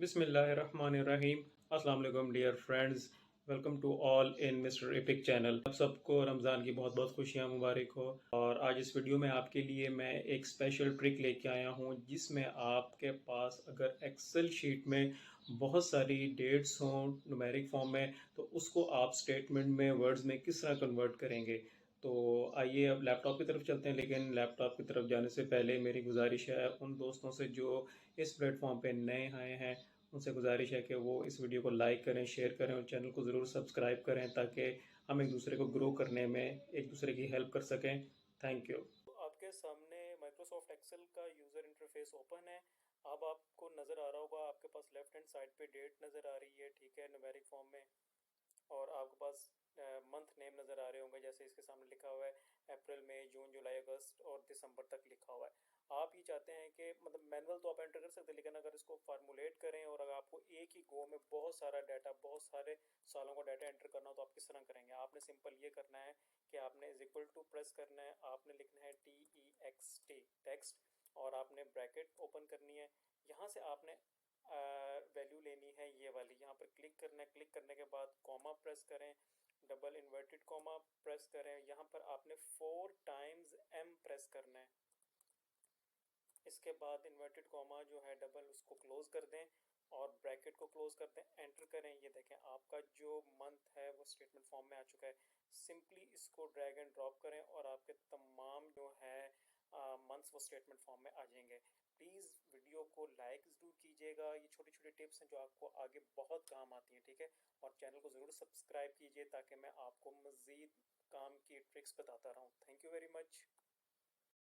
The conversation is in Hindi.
बिस्मिल्लाहिर्रहमानिर्रहीम। अस्सलाम वालेकुम dear friends, welcome to all in mister epic channel. आप सबको रमज़ान की बहुत बहुत खुशियाँ मुबारक हो। और आज इस वीडियो में आपके लिए मैं एक स्पेशल ट्रिक लेके आया हूँ जिसमें आपके पास अगर एक्सेल शीट में बहुत सारी डेट्स हों न्यूमेरिक फॉर्म में, तो उसको आप स्टेटमेंट में वर्ड्स में किस तरह कन्वर्ट करेंगे। तो आइए अब लैपटॉप की तरफ चलते हैं, लेकिन लैपटॉप की तरफ जाने से पहले मेरी गुजारिश है उन दोस्तों से जो इस प्लेटफॉर्म पे नए आए हैं, उनसे गुजारिश है कि वो इस वीडियो को लाइक करें, शेयर करें और चैनल को ज़रूर सब्सक्राइब करें ताकि हम एक दूसरे को ग्रो करने में एक दूसरे की हेल्प कर सकें। Thank you. आपके सामने माइक्रोसॉफ्ट एक्सेल का यूज़र इंटरफेस ओपन है। अब आपको नज़र आ रहा होगा, आपके पास लेफ्ट हैंड साइड पे डेट नज़र आ रही है, ठीक है, न्यूमेरिक फॉर्म में। और आपके पास मंथ नेम नज़र आ रहे होंगे, जैसे इसके सामने लिखा हुआ है अप्रैल मई जून जुलाई अगस्त और दिसंबर तक लिखा हुआ है। आप ये चाहते हैं कि मतलब मैनुअल तो आप एंटर कर सकते हैं, लेकिन अगर इसको फार्मूलेट करें और अगर आपको एक ही गो में बहुत सारा डाटा, बहुत सारे सालों का डाटा एंटर करना हो तो आप किस तरह करेंगे। आपने सिंपल ये करना है कि आपने इज इक्वल टू प्रेस करना है, आपने लिखना है TEXT टेक्स्ट, और आपने ब्रैकेट ओपन करनी है। यहाँ से आपने वैल्यू लेनी है ये वाली, यहाँ पर क्लिक करना है। क्लिक करने के बाद कॉमा प्रेस करें, डबल इन्वर्टेड कॉमा प्रेस करें, यहाँ पर आपने 4 टाइम्स M प्रेस करना है। इसके बाद इन्वर्टेड कॉमा जो है डबल, उसको क्लोज कर दें और ब्रैकेट को क्लोज कर दें, एंटर करें। ये देखें आपका जो मंथ है वो स्टेटमेंट फॉर्म में आ चुका है। सिंपली इसको ड्रैग एंड ड्रॉप करें और आपके तमाम जो है मंथ्स वो स्टेटमेंट फॉर्म में आ जाएंगे। प्लीज़ वीडियो को लाइक ज़रूर कीजिएगा, ये छोटी छोटी टिप्स हैं जो आपको आगे बहुत काम आती हैं, ठीक है। और चैनल को ज़रूर सब्सक्राइब कीजिए ताकि मैं आपको मज़ीद काम की ट्रिक्स बताता रहूँ। Thank you very much.